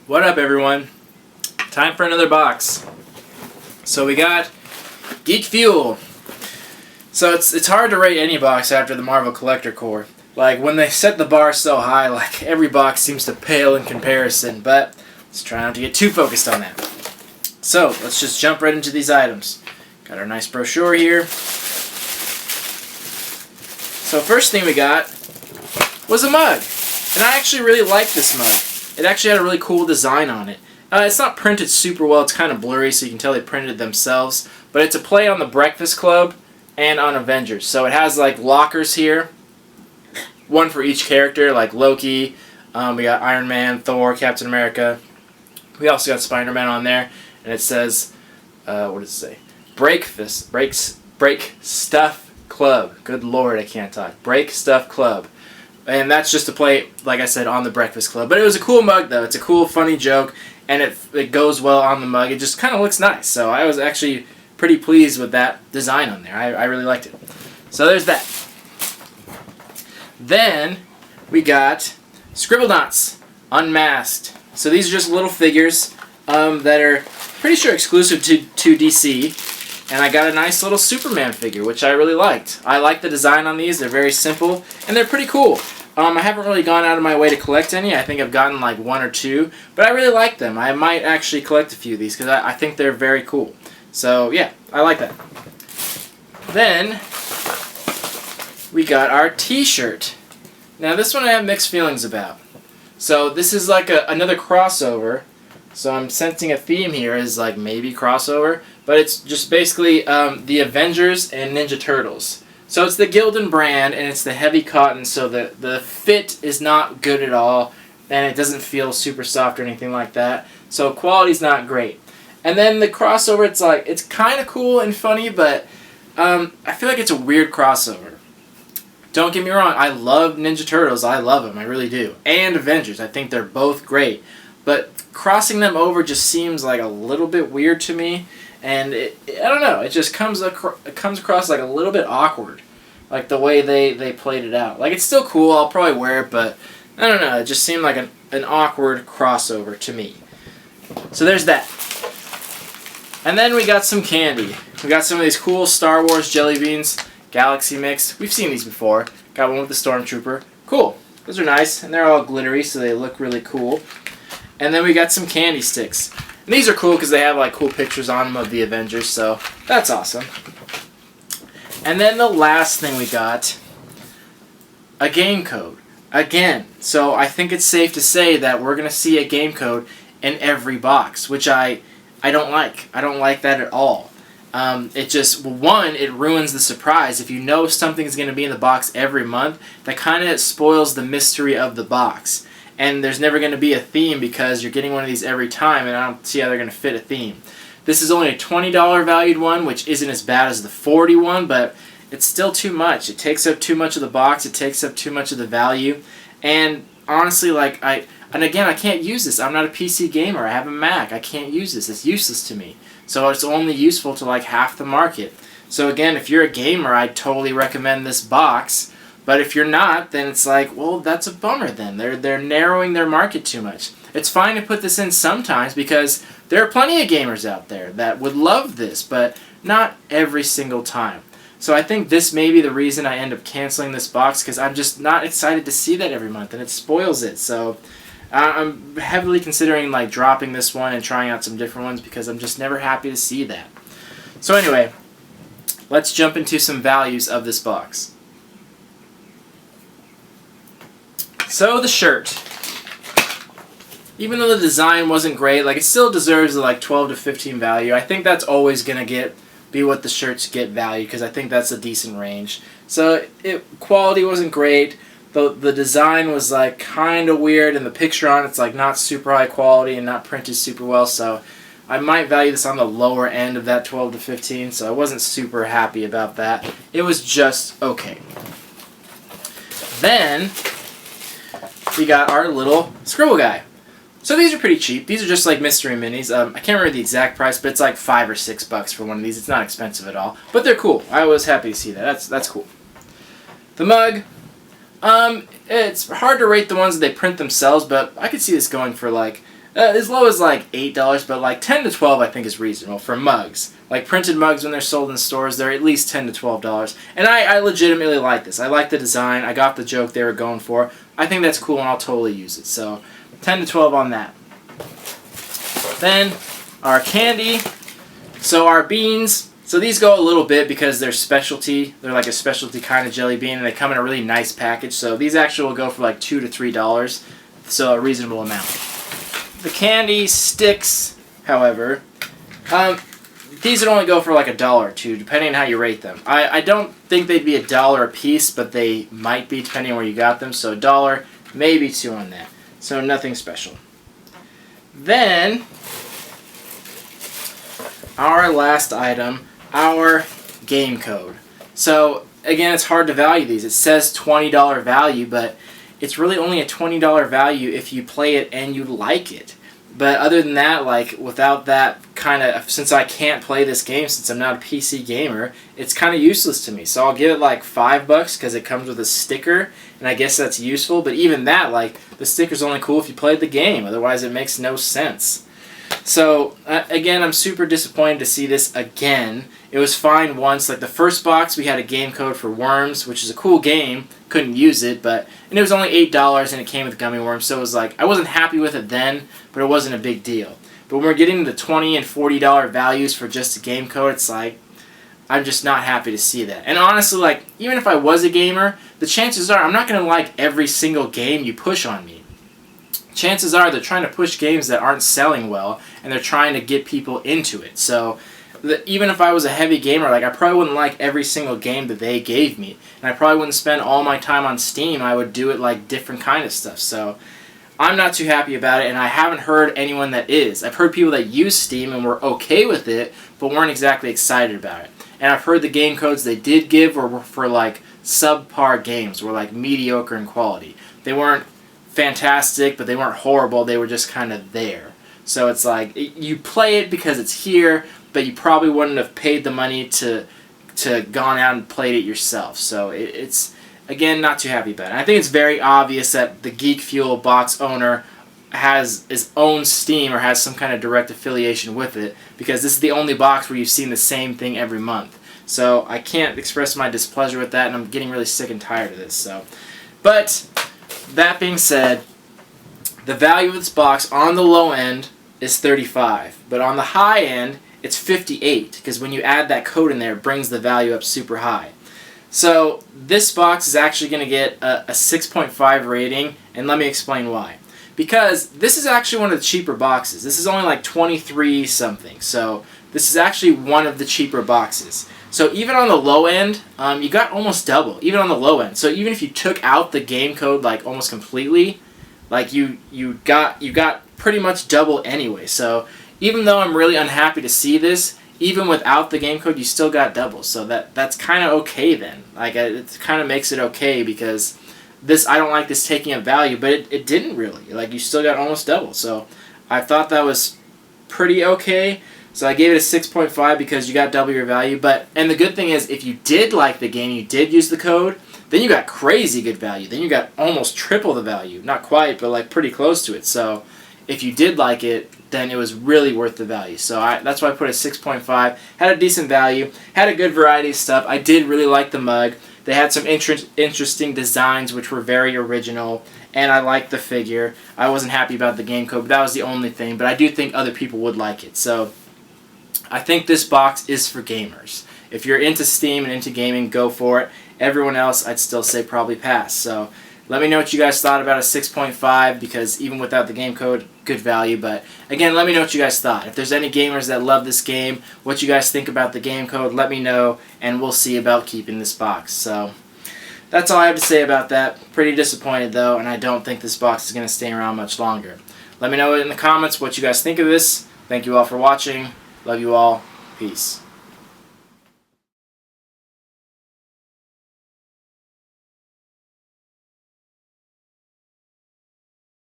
What up, everyone? Time for another box. So we got Geek Fuel. So it's hard to rate any box after the Marvel Collector Core. Like, when they set the bar so high, like, every box seems to pale in comparison, but let's try not to get too focused on that. So, let's just jump right into these items. Got our nice brochure here. So, first thing we got was a mug. And I actually really like this mug. It actually had a really cool design on it. It's not printed super well, it's kind of blurry, so you can tell they printed it themselves. But it's a play on the Breakfast Club and on Avengers. So it has like lockers here. One for each character, like Loki. We got Iron Man, Thor, Captain America. We also got Spider-Man on there. And it says, what does it say? Break Stuff Club. Good Lord, I can't talk. Break Stuff Club. And that's just to play, like I said, on the Breakfast Club. But it was a cool mug, though. It's a cool, funny joke, and it goes well on the mug. It just kind of looks nice. So I was actually pretty pleased with that design on there. I really liked it. So there's that. Then we got Scribblenauts Unmasked. So these are just little figures that are pretty sure exclusive to DC. And I got a nice little Superman figure, which I really liked. I like the design on these. They're very simple, and they're pretty cool. I haven't really gone out of my way to collect any. I think I've gotten like one or two, but I really like them. I might actually collect a few of these because I think they're very cool. So yeah, I like that. Then we got our t-shirt. Now this one I have mixed feelings about. So this is like another crossover. So I'm sensing a theme here is like maybe crossover, but it's just basically the Avengers and Ninja Turtles. So it's the Gildan brand, and it's the heavy cotton, so the fit is not good at all, and it doesn't feel super soft or anything like that. So quality's not great. And then the crossover, it's kind of cool and funny, but I feel like it's a weird crossover. Don't get me wrong, I love Ninja Turtles, I love them, I really do. And Avengers, I think they're both great. But crossing them over just seems like a little bit weird to me. And I don't know, it just comes across like a little bit awkward. Like the way they played it out. Like, it's still cool, I'll probably wear it, but I don't know, it just seemed like an awkward crossover to me. So there's that. And then we got some candy. We got some of these cool Star Wars jelly beans, Galaxy Mix. We've seen these before. Got one with the Stormtrooper. Cool. Those are nice, and they're all glittery, so they look really cool. And then we got some candy sticks. And these are cool because they have like cool pictures on them of the Avengers, so that's awesome. And then the last thing we got, a game code. Again, so I think it's safe to say that we're going to see a game code in every box, which I don't like. I don't like that at all. It just, one, it ruins the surprise. If you know something's going to be in the box every month, that kind of spoils the mystery of the box. And there's never going to be a theme because you're getting one of these every time, and I don't see how they're going to fit a theme. This is only a $20 valued one, which isn't as bad as the $40 one, but it's still too much. It takes up too much of the box. It takes up too much of the value. And honestly, like, and again, I can't use this. I'm not a PC gamer. I have a Mac. I can't use this. It's useless to me. So it's only useful to like half the market. So again, if you're a gamer, I'd totally recommend this box. But if you're not, then it's like, well, that's a bummer then. They're narrowing their market too much. It's fine to put this in sometimes because there are plenty of gamers out there that would love this, but not every single time. So I think this may be the reason I end up canceling this box because I'm just not excited to see that every month, and it spoils it. So I'm heavily considering like dropping this one and trying out some different ones because I'm just never happy to see that. So anyway, let's jump into some values of this box. So the shirt, even though the design wasn't great, like it still deserves a like 12 to 15 value. I think that's always gonna be what the shirts get value because I think that's a decent range. So quality wasn't great. The design was like kind of weird, and the picture on it's like not super high quality and not printed super well. So I might value this on the lower end of that 12 to 15. So I wasn't super happy about that. It was just okay. Then we got our little scribble guy. So these are pretty cheap. These are just like mystery minis. I can't remember the exact price, but it's like $5 or $6 for one of these. It's not expensive at all, but they're cool. I was happy to see that. That's cool. The mug. It's hard to rate the ones that they print themselves, but I could see this going for like As low as like $8, but like 10 to 12 I think is reasonable for mugs. Like printed mugs when they're sold in stores, they're at least 10 to $12. And I legitimately like this. I like the design. I got the joke they were going for. I think that's cool and I'll totally use it. So 10 to 12 on that. Then our candy. So our beans. So these go a little bit because they're specialty. They're like a specialty kind of jelly bean and they come in a really nice package. So these actually will go for like $2 to $3. So a reasonable amount. The candy sticks, however, these would only go for like $1 or $2, depending on how you rate them. I don't think they'd be $1 a piece, but they might be depending on where you got them. So $1, maybe $2 on that. So nothing special. Then, our last item, our game code. So again, it's hard to value these. It says $20 value, but it's really only a $20 value if you play it and you like it. But other than that, like without that kind of, since I can't play this game since I'm not a PC gamer, it's kind of useless to me. So I'll give it like $5 because it comes with a sticker, and I guess that's useful. But even that, like the sticker's only cool if you played the game. Otherwise, it makes no sense. So again, I'm super disappointed to see this again. It was fine once. Like the first box, we had a game code for Worms, which is a cool game. Couldn't use it, and it was only $8 and it came with gummy worms. So it was like I wasn't happy with it then, but it wasn't a big deal. But when we're getting the $20 and $40 values for just a game code, it's like I'm just not happy to see that. And honestly, like even if I was a gamer, the chances are I'm not going to like every single game you push on me. Chances are they're trying to push games that aren't selling well, and they're trying to get people into it. So even if I was a heavy gamer, like I probably wouldn't like every single game that they gave me, and I probably wouldn't spend all my time on Steam. I would do it like different kind of stuff. So I'm not too happy about it, and I haven't heard anyone that is. I've heard people that use Steam and were okay with it, but weren't exactly excited about it. And I've heard the game codes they did give were for like subpar games, were like mediocre in quality. They weren't fantastic, but they weren't horrible. They were just kind of there. So it's like you play it because it's here, but you probably wouldn't have paid the money to gone out and played it yourself. So it's, again, not too happy about it. And I think it's very obvious that the Geek Fuel box owner has his own Steam or has some kind of direct affiliation with it, because this is the only box where you've seen the same thing every month. So I can't express my displeasure with that, and I'm getting really sick and tired of this. So, but that being said, the value of this box on the low end is $35, but on the high end it's $58, because when you add that code in there, it brings the value up super high. So this box is actually going to get a 6.5 rating, and let me explain why. Because this is actually one of the cheaper boxes. This is only like 23 something, so this is actually one of the cheaper boxes. So even on the low end, you got almost double, even on the low end. So even if you took out the game code like almost completely, like you got pretty much double anyway. So even though I'm really unhappy to see this, even without the game code, you still got double. So that's kind of okay then. Like it kind of makes it okay, because this, I don't like this taking up value, but it didn't really. Like you still got almost double. So I thought that was pretty okay. So I gave it a 6.5 because you got double your value. And the good thing is, if you did like the game, you did use the code, then you got crazy good value. Then you got almost triple the value. Not quite, but like pretty close to it. So if you did like it, then it was really worth the value. So that's why I put a 6.5. Had a decent value. Had a good variety of stuff. I did really like the mug. They had some interesting designs which were very original, and I liked the figure. I wasn't happy about the game code, but that was the only thing. But I do think other people would like it. So I think this box is for gamers. If you're into Steam and into gaming, go for it. Everyone else, I'd still say probably pass. So let me know what you guys thought about a 6.5, because even without the game code, good value. But again, let me know what you guys thought. If there's any gamers that love this game, what you guys think about the game code, let me know, and we'll see about keeping this box. So that's all I have to say about that. Pretty disappointed though, and I don't think this box is going to stay around much longer. Let me know in the comments what you guys think of this. Thank you all for watching. Love you all. Peace.